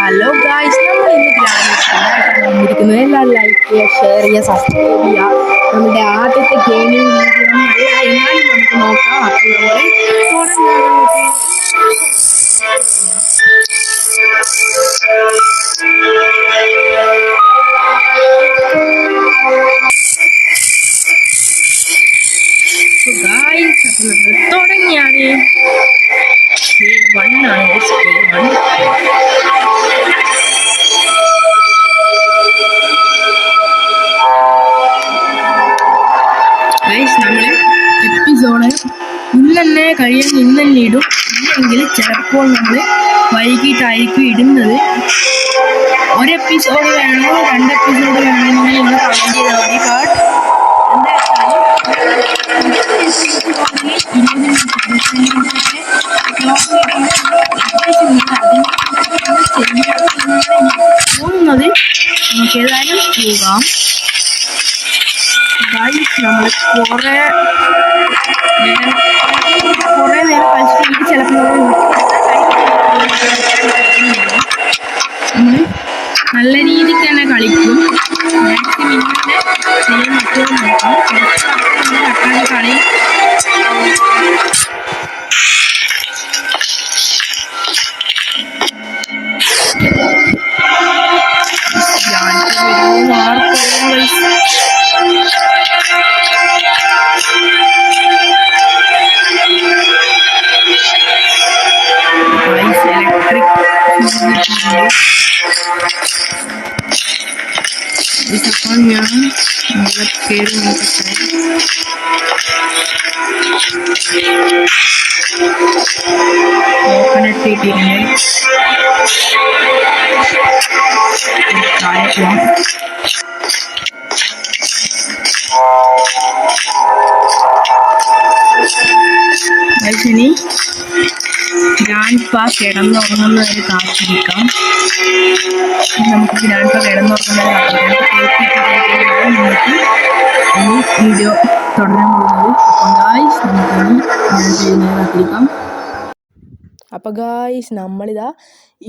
Hello guys, നമ്മൾ ഇന്ന് grand വന്നിരിക്കുന്നത്. എല്ലാവരും ലൈക്ക് ചെയ്യുക, ഷെയർ ചെയ്യുക, സബ്സ്ക്രൈബ് ചെയ്യുക. നമ്മുടെ ആദ്യത്തെ ഗെയിമിംഗ് വീഡിയോ നല്ല എന്നാലും നമുക്ക് നോക്കാം. അപ്പോൾ നമ്മൾ തുടങ്ങിയാണ്. നമ്മൾ എപ്പിസോഡ് ഇന്ന് തന്നെ കഴിയാൻ ഇന്ന് തന്നെ ഇടും. ഇല്ലെങ്കിൽ ചിലപ്പോൾ നമ്മൾ വൈകിട്ടായിരിക്കും ഇടുന്നത്. ഒരു എപ്പിസോഡ് വേണോ 2 എപ്പിസോഡ് വേണോ എന്ന് നിങ്ങൾ കമൻറ്റ് ചെയ്താൽ മതി. തോന്നുന്നത് നമുക്ക് ഏതായാലും പോകാം. നമ്മൾ കുറേ നേരം കളിച്ചിട്ട് ചിലപ്പോൾ നമ്മൾ നല്ല രീതിക്ക് തന്നെ കളിക്കും. മാക്സിമം ഇന്നത്തെ ചെയ്യാൻ പറ്റുമെന്ന് നോക്കാം. കുറച്ച് കളി ഞാൻ നല്ല പേര് നോക്കട്ടെ. ഇനി ഗ്രാൻഡ് പാ കിടന്നുറങ്ങുന്നവരെ കാത്തിരിക്കാം. നമുക്ക് ഗ്രാൻഡ് പാ കിടന്നുറങ്ങുന്നവരെ നിങ്ങൾക്ക് ഈ വീഡിയോ തുടരാൻ പോകുന്നത്. അപ്പോൾ ഗായ്സ് നമ്മളിതാ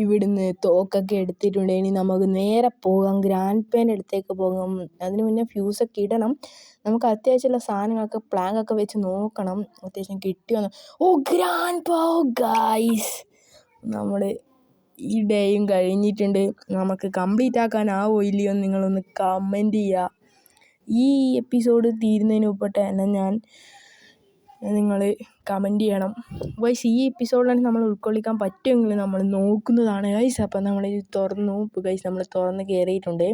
ഇവിടുന്ന് തോക്കൊക്കെ എടുത്തിട്ടുണ്ട്. ഇനി നമുക്ക് നേരെ പോകാം, ഗ്രാൻഡ് പേൻ്റെ അടുത്തേക്ക് പോകാം. അതിന് മുന്നേ ഫ്യൂസൊക്കെ ഇടണം. നമുക്ക് അത്യാവശ്യമുള്ള സാധനങ്ങളൊക്കെ പ്ലാങ്കൊക്കെ വെച്ച് നോക്കണം അത്യാവശ്യം കിട്ടിയോന്ന്. ഓ ഗ്രാൻഡ് പാ ഗായ്സ്, നമ്മൾ ഈ ഡേയും കഴിഞ്ഞിട്ടുണ്ട്. നമുക്ക് കംപ്ലീറ്റ് ആക്കാനാവോ ഇല്ലയോ എന്ന് നിങ്ങളൊന്ന് കമൻറ്റ് ചെയ്യുക. ഈ എപ്പിസോഡ് തീരുന്നതിന് മുമ്പിട്ട് തന്നെ നിങ്ങൾ കമൻറ്റ് ചെയ്യണം ഗൈസ്. ഈ എപ്പിസോഡിലാണ് നമ്മൾ ഉൾക്കൊള്ളിക്കാൻ പറ്റുമെങ്കിൽ നമ്മൾ നോക്കുന്നതാണ് ഗൈസ്. അപ്പം നമ്മൾ ഇത് തുറന്നു ഗൈസ്. നമ്മൾ തുറന്ന് കയറിയിട്ടുണ്ട്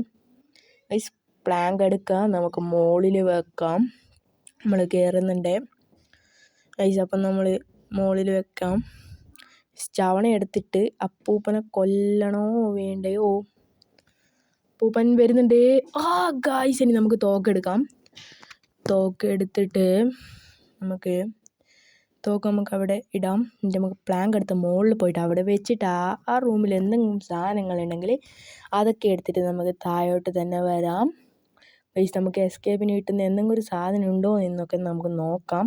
ഗൈസ്. പ്ലാങ്ക് എടുക്കാം, നമുക്ക് മുകളിൽ വെക്കാം. നമ്മൾ കയറുന്നുണ്ട് ഗൈസ്. അപ്പം നമ്മൾ മുകളിൽ വെക്കാം. ചവണ എടുത്തിട്ട് അപ്പൂപ്പനെ കൊല്ലണോ വേണ്ടയോ? അപ്പൂപ്പൻ വരുന്നുണ്ട്. ഗായ്സ്, ഇനി നമുക്ക് തോക്കെടുക്കാം. തോക്ക് എടുത്തിട്ട് നമുക്ക് അവിടെ ഇടാം. എന്നിട്ട് നമുക്ക് പ്ലാങ്ക് എടുത്ത് മുകളിൽ പോയിട്ട് അവിടെ വെച്ചിട്ട് ആ റൂമിൽ എന്തെങ്കിലും സാധനങ്ങളുണ്ടെങ്കിൽ അതൊക്കെ എടുത്തിട്ട് നമുക്ക് താഴോട്ട് തന്നെ വരാം ഗൈസ്. നമുക്ക് എസ്കേപ്പിന് കിട്ടുന്ന എന്തെങ്കിലും ഒരു സാധനം ഉണ്ടോ എന്നൊക്കെ നമുക്ക് നോക്കാം.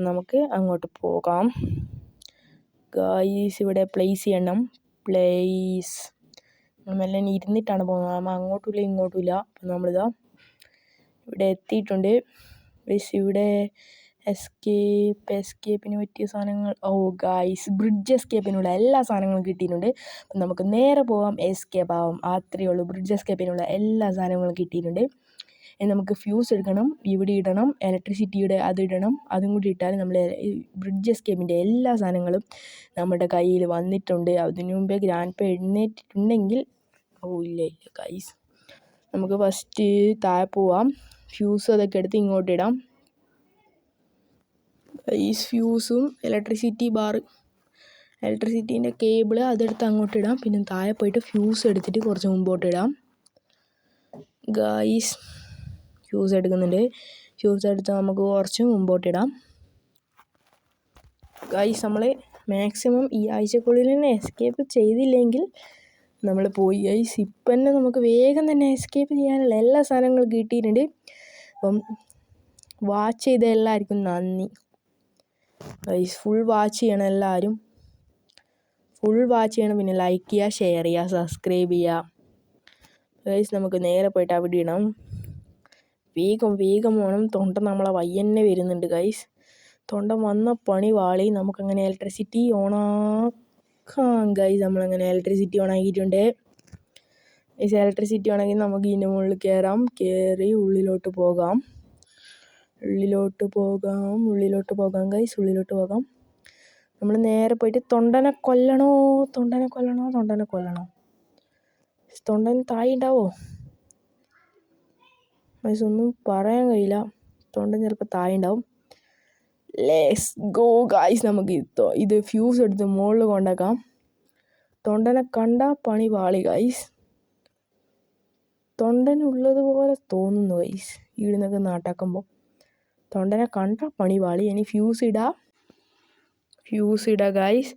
നമുക്ക് അങ്ങോട്ട് പോകാം ഗൈസ്. ഇവിടെ പ്ലേസ് ചെയ്യണം. പ്ലേസ് നമ്മളെല്ലാം ഇരുന്നിട്ടാണ് പോകുന്നത്. നമ്മൾ അങ്ങോട്ടുമില്ല ഇങ്ങോട്ടുമില്ല. അപ്പം നമ്മളിതാ ഇവിടെ എത്തിയിട്ടുണ്ട് ഗൈസ്. ഇവിടെ എസ്കേപ്പിന് പറ്റിയ സാധനങ്ങൾ ഗൈസ്, ബ്രിഡ്ജ് എസ്കേപ്പിനുള്ള എല്ലാ സാധനങ്ങളും കിട്ടിയിട്ടുണ്ട്. അപ്പം നമുക്ക് നേരെ പോകാം, എസ്കേപ്പ് ആവാം. അത്രയേ ഉള്ളൂ. ബ്രിഡ്ജ് എസ്കേപ്പിനുള്ള എല്ലാ സാധനങ്ങളും കിട്ടിയിട്ടുണ്ട്. ഇനി നമുക്ക് ഫ്യൂസ് എടുക്കണം, ഇവിടെ ഇടണം, ഇലക്ട്രിസിറ്റിയുടെ അതിടണം. അതും കൂടി ഇട്ടാൽ നമ്മൾ ബ്രിഡ്ജ് എസ്കേപ്പിൻ്റെ എല്ലാ സാധനങ്ങളും നമ്മുടെ കയ്യിൽ വന്നിട്ടുണ്ട്. അതിനു മുമ്പേ ഗ്രാൻഡ് പേ എഴുന്നേറ്റിട്ടുണ്ടെങ്കിൽ ഇല്ല ഗൈസ്. നമുക്ക് ഫസ്റ്റ് താഴെ പോവാം. ഫ്യൂസ് അതൊക്കെ എടുത്ത് ഇങ്ങോട്ട് ഇടാം ഗൈസ്. ഫ്യൂസും ഇലക്ട്രിസിറ്റീൻ്റെ കേബിള് അതെടുത്ത് അങ്ങോട്ട് ഇടാം. പിന്നെ താഴെ പോയിട്ട് ഫ്യൂസ് എടുത്തിട്ട് കുറച്ച് മുമ്പോട്ട് ഇടാം ഗൈസ്. ഫ്യൂസ് എടുക്കുന്നുണ്ട്. ഫ്യൂസ് എടുത്ത് നമുക്ക് കുറച്ച് മുമ്പോട്ടിടാം ഗൈസ്. നമ്മൾ മാക്സിമം ഈ ആഴ്ചക്കുള്ളിൽ തന്നെ എസ്കേപ്പ് ചെയ്തില്ലെങ്കിൽ നമ്മൾ പോയി ഗൈസ്. ഇപ്പം തന്നെ നമുക്ക് വേഗം തന്നെ എസ്കേപ്പ് ചെയ്യാനുള്ള എല്ലാ സാധനങ്ങളും കിട്ടിയിട്ടുണ്ട്. അപ്പം വാച്ച് ചെയ്ത എല്ലാവർക്കും നന്ദി ഗൈസ്. ഫുൾ വാച്ച് ചെയ്യണം എല്ലാവരും. ഫുൾ വാച്ച് ചെയ്യണം. പിന്നെ ലൈക്ക് ചെയ്യുക, ഷെയർ ചെയ്യുക, സബ്സ്ക്രൈബ് ചെയ്യുക. ഗൈസ് നമുക്ക് നേരെ പോയിട്ട് അവിടെ ഇടണം. വേഗം വേണം. തൊണ്ട നമ്മളെ വയ്യന്നെ വരുന്നുണ്ട് ഗൈസ്. തൊണ്ട വന്ന പണി വാളി. നമുക്കങ്ങനെ ഇലക്ട്രിസിറ്റി ഓണാക്കാം ഗൈസ്. നമ്മളങ്ങനെ ഇലക്ട്രിസിറ്റി ഓണാക്കിയിട്ടുണ്ട്. ഗൈസ് ഇലക്ട്രിസിറ്റി ആണെങ്കിൽ നമുക്ക് ഇതിൻ്റെ മുകളിൽ കയറി ഉള്ളിലോട്ട് പോകാം ഗൈസ്. ഉള്ളിലോട്ട് പോകാം. നമ്മൾ നേരെ പോയിട്ട് തൊണ്ടനെ കൊല്ലണോ. തൊണ്ടന് താഴെ ഉണ്ടാവോ ഗൈസ്? ഒന്നും പറയാൻ കഴിയില്ല. തൊണ്ടൻ ചിലപ്പോൾ താഴെ ഉണ്ടാവും. Let's go guys. നമുക്ക് ഇത് ഫ്യൂസ് എടുത്ത് മുകളിൽ കൊണ്ടാക്കാം. തൊണ്ടനെ കണ്ട പണി വാളി ഗൈസ്. തൊണ്ടനുള്ളതുപോലെ തോന്നുന്നു ഗൈസ് ഇവിടുന്നൊക്കെ നാട്ടാക്കുമ്പോൾ. തൊണ്ടനെ കണ്ട പണി വാളി. ഇനി ഫ്യൂസ് ഇടാം ഗൈസ്.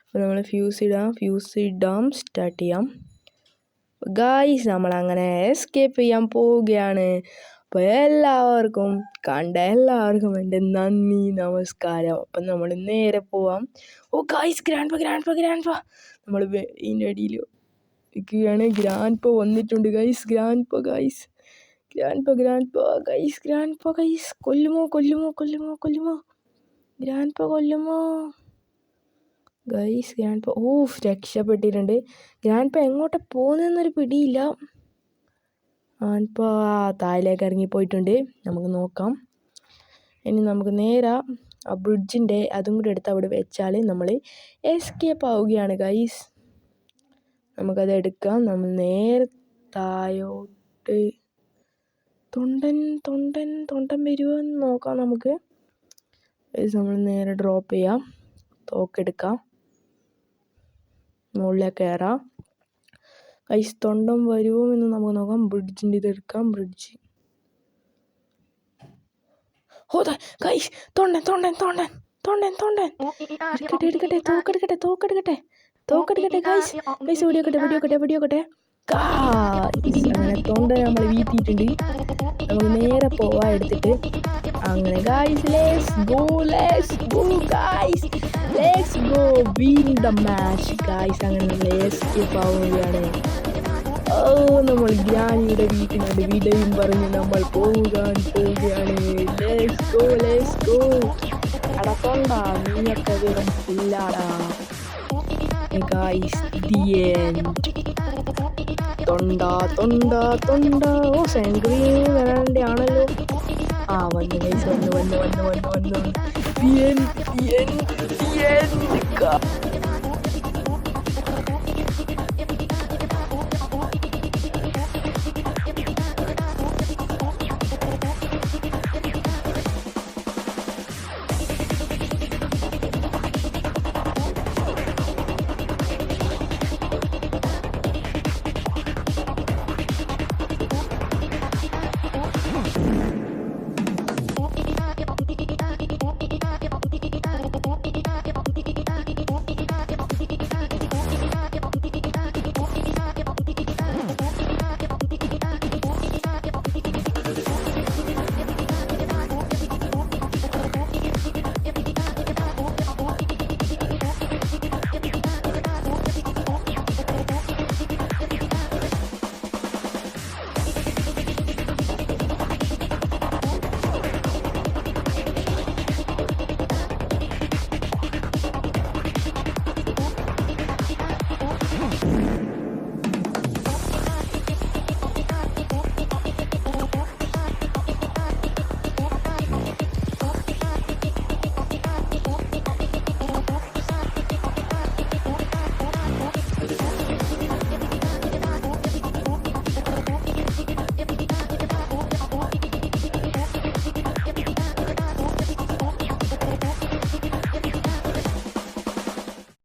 അപ്പോൾ നമ്മൾ ഫ്യൂസ് ഇടാം. സ്റ്റാർട്ട് ചെയ്യാം ഗൈസ്. നമ്മളങ്ങനെ എസ്കേപ്പ് ചെയ്യാൻ പോവുകയാണ്. അപ്പോൾ എല്ലാവർക്കും എൻ്റെ നന്ദി, നമസ്കാരം. അപ്പം നമ്മൾ നേരെ പോവാം. ഓ ഗൈസ്, ഗ്രാൻഡ് പാ നമ്മൾ ഇതിൻ്റെ അടിയിൽ നിൽക്കുകയാണ്. ഗ്രാൻഡ് പാ വന്നിട്ടുണ്ട് ഗൈസ്. ഗ്രാൻഡ് പാ ഗൈസ്. കൊല്ലുമോ ഗ്രാൻഡ് പാ കൊല്ലുമോ ഗൈസ്? ഗ്രാൻഡ് പാ രക്ഷപ്പെട്ടിട്ടുണ്ട്. ഗ്രാൻഡ് പാ എങ്ങോട്ട് പോകുന്നതെന്നൊരു പിടിയില്ല. ഗ്രാൻഡ് പാ താഴേക്ക് ഇറങ്ങിപ്പോയിട്ടുണ്ട്. നമുക്ക് നോക്കാം. ഇനി നമുക്ക് നേരെ ആ ബ്രിഡ്ജിൻ്റെ അതും കൂടി എടുത്ത് അവിടെ വെച്ചാൽ നമ്മൾ എസ്കേപ്പ് ആവുകയാണ് ഗൈസ്. നമുക്കത് എടുക്കാം. നമ്മൾ നേരെ താഴോട്ട് തൊണ്ടൻ വരുമോ എന്ന് നോക്കാം നമുക്ക്. നമ്മൾ നേരെ ഡ്രോപ്പ് ചെയ്യാം. തോക്കെടുക്കാം. മുകളിലേക്ക് കയറാം ഗൈസ്. തൊണ്ടൻ വരുമോ എന്ന് നമുക്ക് നോക്കാം. ബ്രിഡ്ജിൻ്റെ ഇതെടുക്കാം. Bridge guys. തൊണ്ടൻ എടുക്കട്ടെ. തോക്കെടുക്കട്ടെ ഗൈസ്. വെടിയോക്കട്ടെ. അങ്ങനെ തൊണ്ട നമ്മൾ വീട്ടിയിട്ടുണ്ട്. നമുക്ക് നേരെ പോവാ എടുത്തിട്ട്. അങ്ങനെ guys, let's go guys. Win the match guys. അങ്ങനെ നമ്മൾ എസ്കേപ്പ് ആവുകയാണ്. നമ്മൾ ഗ്രാനിയുടെ വീട്ടിനോട് വിടയും പറഞ്ഞ് നമ്മൾ പോവുകയാണ്. Let's go. തൊണ്ട നീയൊക്കെ വെറും പുല്ലാടാ ഗൈസ്. The end. തൊണ്ട സെൻഗ്രീൻ വരാൻ്റെ ആണല്ലോ. വന്നു ഗൈസ്. വന്നു.